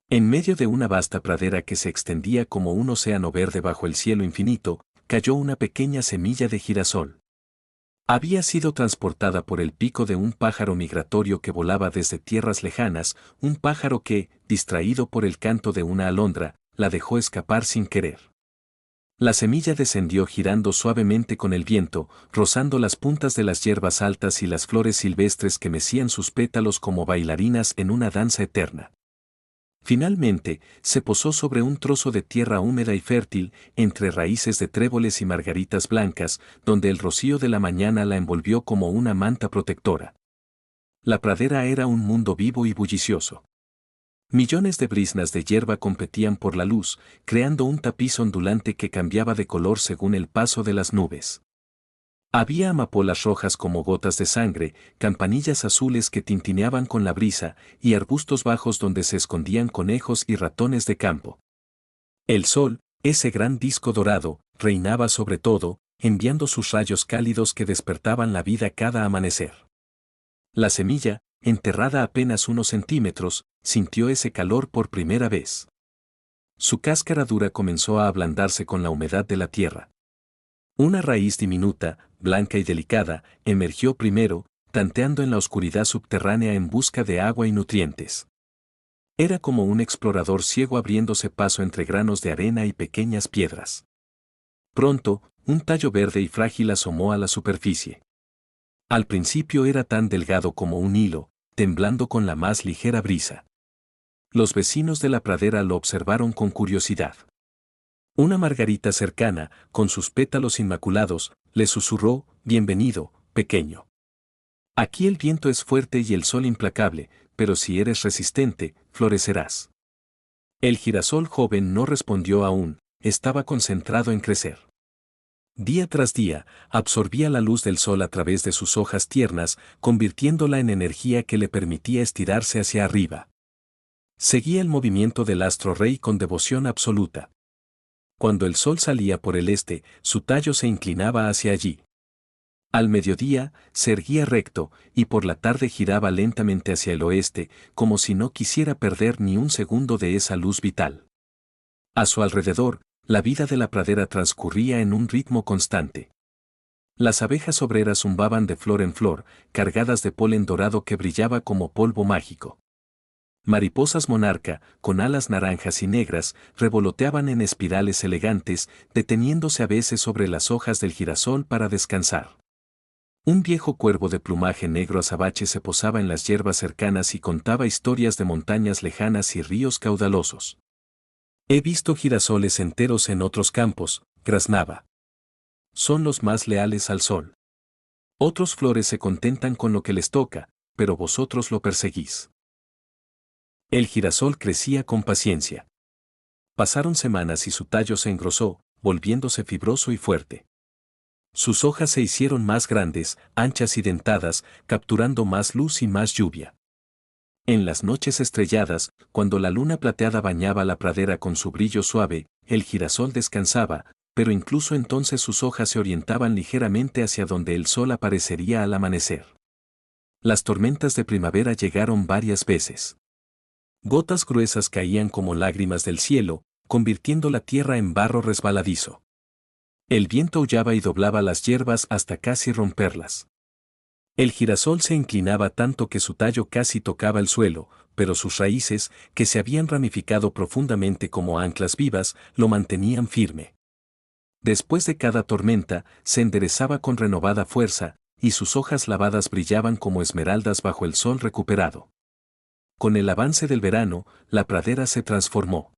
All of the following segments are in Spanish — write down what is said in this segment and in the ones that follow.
En medio de una vasta pradera que se extendía como un océano verde bajo el cielo infinito, cayó una pequeña semilla de girasol. Había sido transportada por el pico de un pájaro migratorio que volaba desde tierras lejanas, un pájaro que, distraído por el canto de una alondra, la dejó escapar sin querer. La semilla descendió girando suavemente con el viento, rozando las puntas de las hierbas altas y las flores silvestres que mecían sus pétalos como bailarinas en una danza eterna. Finalmente, se posó sobre un trozo de tierra húmeda y fértil, entre raíces de tréboles y margaritas blancas, donde el rocío de la mañana la envolvió como una manta protectora. La pradera era un mundo vivo y bullicioso. Millones de briznas de hierba competían por la luz, creando un tapiz ondulante que cambiaba de color según el paso de las nubes. Había amapolas rojas como gotas de sangre, campanillas azules que tintineaban con la brisa, y arbustos bajos donde se escondían conejos y ratones de campo. El sol, ese gran disco dorado, reinaba sobre todo, enviando sus rayos cálidos que despertaban la vida cada amanecer. La semilla, enterrada apenas unos centímetros, sintió ese calor por primera vez. Su cáscara dura comenzó a ablandarse con la humedad de la tierra. Una raíz diminuta, blanca y delicada, emergió primero, tanteando en la oscuridad subterránea en busca de agua y nutrientes. Era como un explorador ciego abriéndose paso entre granos de arena y pequeñas piedras. Pronto, un tallo verde y frágil asomó a la superficie. Al principio era tan delgado como un hilo, temblando con la más ligera brisa. Los vecinos de la pradera lo observaron con curiosidad. Una margarita cercana, con sus pétalos inmaculados, le susurró: «Bienvenido, pequeño. Aquí el viento es fuerte y el sol implacable, pero si eres resistente, florecerás». El girasol joven no respondió aún, estaba concentrado en crecer. Día tras día, absorbía la luz del sol a través de sus hojas tiernas, convirtiéndola en energía que le permitía estirarse hacia arriba. Seguía el movimiento del astro rey con devoción absoluta. Cuando el sol salía por el este, su tallo se inclinaba hacia allí. Al mediodía, se erguía recto, y por la tarde giraba lentamente hacia el oeste, como si no quisiera perder ni un segundo de esa luz vital. A su alrededor, la vida de la pradera transcurría en un ritmo constante. Las abejas obreras zumbaban de flor en flor, cargadas de polen dorado que brillaba como polvo mágico. Mariposas monarca, con alas naranjas y negras, revoloteaban en espirales elegantes, deteniéndose a veces sobre las hojas del girasol para descansar. Un viejo cuervo de plumaje negro azabache se posaba en las hierbas cercanas y contaba historias de montañas lejanas y ríos caudalosos. «He visto girasoles enteros en otros campos», graznaba. «Son los más leales al sol. Otros flores se contentan con lo que les toca, pero vosotros lo perseguís». El girasol crecía con paciencia. Pasaron semanas y su tallo se engrosó, volviéndose fibroso y fuerte. Sus hojas se hicieron más grandes, anchas y dentadas, capturando más luz y más lluvia. En las noches estrelladas, cuando la luna plateada bañaba la pradera con su brillo suave, el girasol descansaba, pero incluso entonces sus hojas se orientaban ligeramente hacia donde el sol aparecería al amanecer. Las tormentas de primavera llegaron varias veces. Gotas gruesas caían como lágrimas del cielo, convirtiendo la tierra en barro resbaladizo. El viento aullaba y doblaba las hierbas hasta casi romperlas. El girasol se inclinaba tanto que su tallo casi tocaba el suelo, pero sus raíces, que se habían ramificado profundamente como anclas vivas, lo mantenían firme. Después de cada tormenta, se enderezaba con renovada fuerza, y sus hojas lavadas brillaban como esmeraldas bajo el sol recuperado. Con el avance del verano, la pradera se transformó.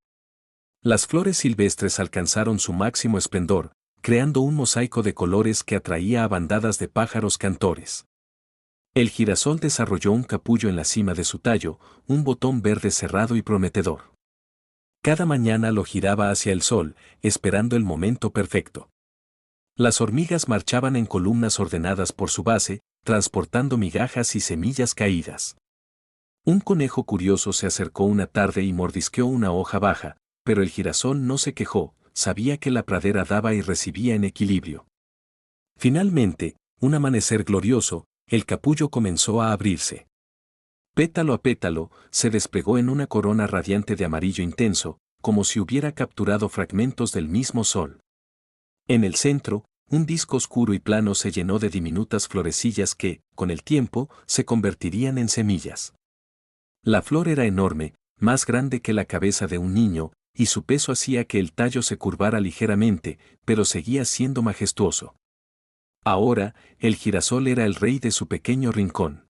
Las flores silvestres alcanzaron su máximo esplendor, creando un mosaico de colores que atraía a bandadas de pájaros cantores. El girasol desarrolló un capullo en la cima de su tallo, un botón verde cerrado y prometedor. Cada mañana lo giraba hacia el sol, esperando el momento perfecto. Las hormigas marchaban en columnas ordenadas por su base, transportando migajas y semillas caídas. Un conejo curioso se acercó una tarde y mordisqueó una hoja baja, pero el girasol no se quejó, sabía que la pradera daba y recibía en equilibrio. Finalmente, un amanecer glorioso, el capullo comenzó a abrirse. Pétalo a pétalo, se desplegó en una corona radiante de amarillo intenso, como si hubiera capturado fragmentos del mismo sol. En el centro, un disco oscuro y plano se llenó de diminutas florecillas que, con el tiempo, se convertirían en semillas. La flor era enorme, más grande que la cabeza de un niño, y su peso hacía que el tallo se curvara ligeramente, pero seguía siendo majestuoso. Ahora, el girasol era el rey de su pequeño rincón.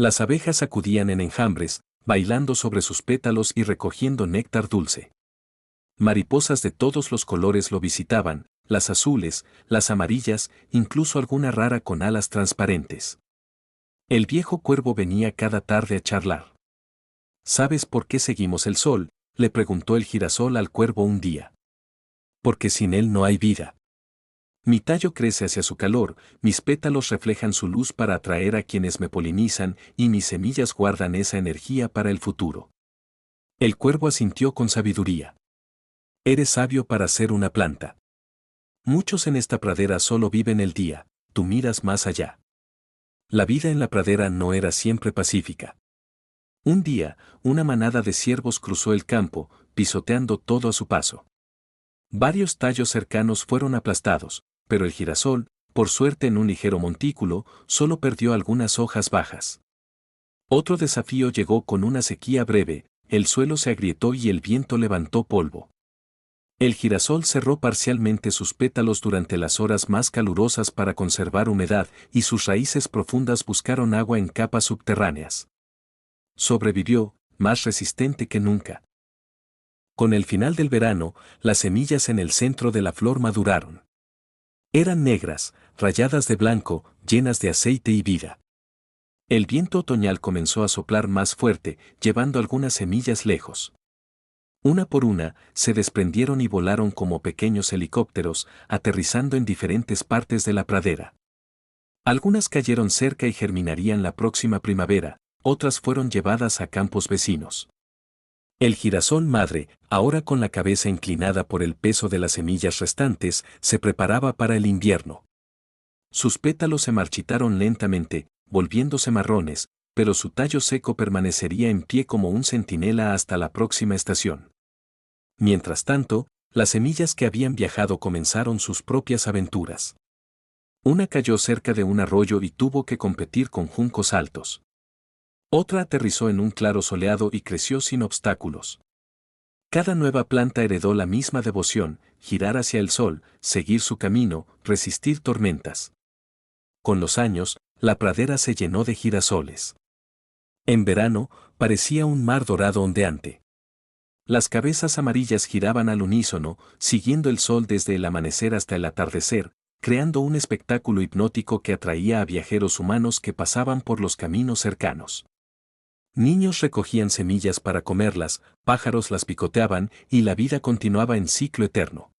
Las abejas acudían en enjambres, bailando sobre sus pétalos y recogiendo néctar dulce. Mariposas de todos los colores lo visitaban, las azules, las amarillas, incluso alguna rara con alas transparentes. El viejo cuervo venía cada tarde a charlar. ¿Sabes por qué seguimos el sol?, le preguntó el girasol al cuervo un día. Porque sin él no hay vida. Mi tallo crece hacia su calor, mis pétalos reflejan su luz para atraer a quienes me polinizan y mis semillas guardan esa energía para el futuro. El cuervo asintió con sabiduría. Eres sabio para ser una planta. Muchos en esta pradera solo viven el día, tú miras más allá. La vida en la pradera no era siempre pacífica. Un día, una manada de ciervos cruzó el campo, pisoteando todo a su paso. Varios tallos cercanos fueron aplastados, pero el girasol, por suerte en un ligero montículo, solo perdió algunas hojas bajas. Otro desafío llegó con una sequía breve, el suelo se agrietó y el viento levantó polvo. El girasol cerró parcialmente sus pétalos durante las horas más calurosas para conservar humedad y sus raíces profundas buscaron agua en capas subterráneas. Sobrevivió, más resistente que nunca. Con el final del verano, las semillas en el centro de la flor maduraron. Eran negras, rayadas de blanco, llenas de aceite y vida. El viento otoñal comenzó a soplar más fuerte, llevando algunas semillas lejos. Una por una, se desprendieron y volaron como pequeños helicópteros, aterrizando en diferentes partes de la pradera. Algunas cayeron cerca y germinarían la próxima primavera, otras fueron llevadas a campos vecinos. El girasol madre, ahora con la cabeza inclinada por el peso de las semillas restantes, se preparaba para el invierno. Sus pétalos se marchitaron lentamente, volviéndose marrones, pero su tallo seco permanecería en pie como un centinela hasta la próxima estación. Mientras tanto, las semillas que habían viajado comenzaron sus propias aventuras. Una cayó cerca de un arroyo y tuvo que competir con juncos altos. Otra aterrizó en un claro soleado y creció sin obstáculos. Cada nueva planta heredó la misma devoción, girar hacia el sol, seguir su camino, resistir tormentas. Con los años, la pradera se llenó de girasoles. En verano, parecía un mar dorado ondeante. Las cabezas amarillas giraban al unísono, siguiendo el sol desde el amanecer hasta el atardecer, creando un espectáculo hipnótico que atraía a viajeros humanos que pasaban por los caminos cercanos. Niños recogían semillas para comerlas, pájaros las picoteaban y la vida continuaba en ciclo eterno.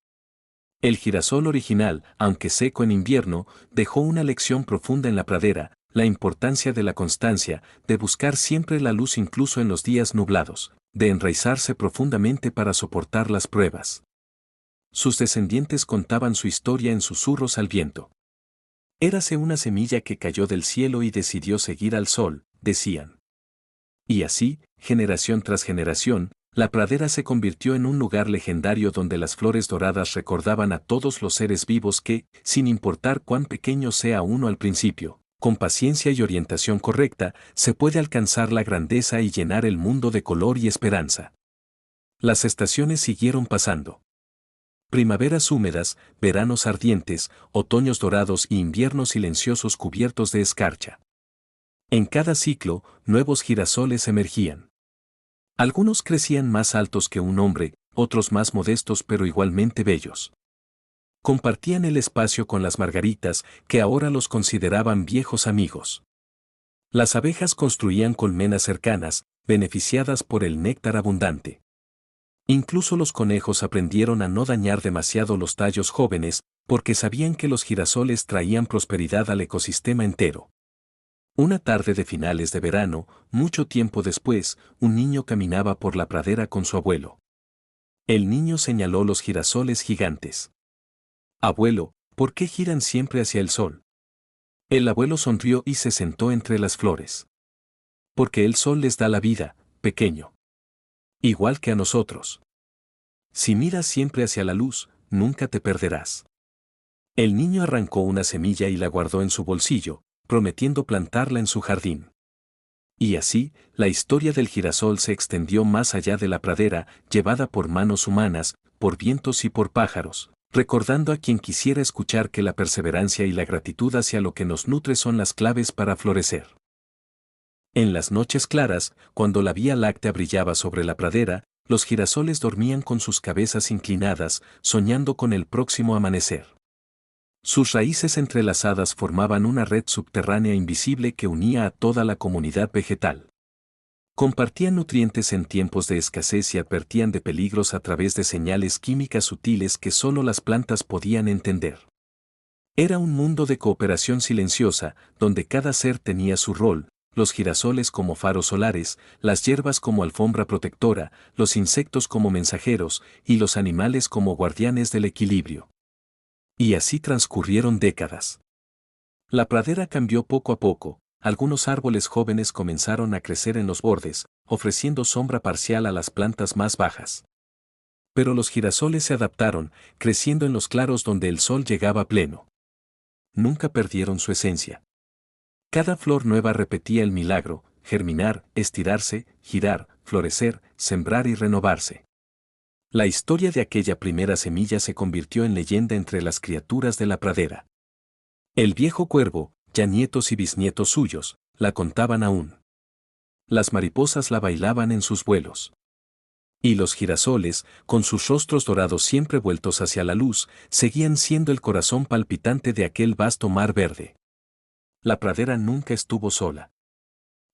El girasol original, aunque seco en invierno, dejó una lección profunda en la pradera, la importancia de la constancia, de buscar siempre la luz incluso en los días nublados, de enraizarse profundamente para soportar las pruebas. Sus descendientes contaban su historia en susurros al viento. Érase una semilla que cayó del cielo y decidió seguir al sol, decían. Y así, generación tras generación, la pradera se convirtió en un lugar legendario donde las flores doradas recordaban a todos los seres vivos que, sin importar cuán pequeño sea uno al principio, con paciencia y orientación correcta, se puede alcanzar la grandeza y llenar el mundo de color y esperanza. Las estaciones siguieron pasando. Primaveras húmedas, veranos ardientes, otoños dorados y inviernos silenciosos cubiertos de escarcha. En cada ciclo, nuevos girasoles emergían. Algunos crecían más altos que un hombre, otros más modestos pero igualmente bellos. Compartían el espacio con las margaritas, que ahora los consideraban viejos amigos. Las abejas construían colmenas cercanas, beneficiadas por el néctar abundante. Incluso los conejos aprendieron a no dañar demasiado los tallos jóvenes, porque sabían que los girasoles traían prosperidad al ecosistema entero. Una tarde de finales de verano, mucho tiempo después, un niño caminaba por la pradera con su abuelo. El niño señaló los girasoles gigantes. Abuelo, ¿por qué giran siempre hacia el sol? El abuelo sonrió y se sentó entre las flores. Porque el sol les da la vida, pequeño. Igual que a nosotros. Si miras siempre hacia la luz, nunca te perderás. El niño arrancó una semilla y la guardó en su bolsillo, prometiendo plantarla en su jardín. Y así, la historia del girasol se extendió más allá de la pradera, llevada por manos humanas, por vientos y por pájaros, recordando a quien quisiera escuchar que la perseverancia y la gratitud hacia lo que nos nutre son las claves para florecer. En las noches claras, cuando la Vía Láctea brillaba sobre la pradera, los girasoles dormían con sus cabezas inclinadas, soñando con el próximo amanecer. Sus raíces entrelazadas formaban una red subterránea invisible que unía a toda la comunidad vegetal. Compartían nutrientes en tiempos de escasez y advertían de peligros a través de señales químicas sutiles que solo las plantas podían entender. Era un mundo de cooperación silenciosa, donde cada ser tenía su rol, los girasoles como faros solares, las hierbas como alfombra protectora, los insectos como mensajeros y los animales como guardianes del equilibrio. Y así transcurrieron décadas. La pradera cambió poco a poco, algunos árboles jóvenes comenzaron a crecer en los bordes, ofreciendo sombra parcial a las plantas más bajas. Pero los girasoles se adaptaron, creciendo en los claros donde el sol llegaba pleno. Nunca perdieron su esencia. Cada flor nueva repetía el milagro: germinar, estirarse, girar, florecer, sembrar y renovarse. La historia de aquella primera semilla se convirtió en leyenda entre las criaturas de la pradera. El viejo cuervo, ya nietos y bisnietos suyos, la contaban aún. Las mariposas la bailaban en sus vuelos. Y los girasoles, con sus rostros dorados siempre vueltos hacia la luz, seguían siendo el corazón palpitante de aquel vasto mar verde. La pradera nunca estuvo sola.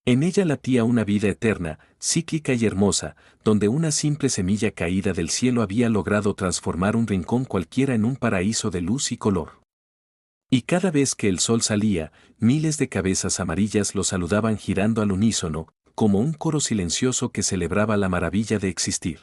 En ella latía una vida eterna, cíclica y hermosa, donde una simple semilla caída del cielo había logrado transformar un rincón cualquiera en un paraíso de luz y color. Y cada vez que el sol salía, miles de cabezas amarillas lo saludaban girando al unísono, como un coro silencioso que celebraba la maravilla de existir.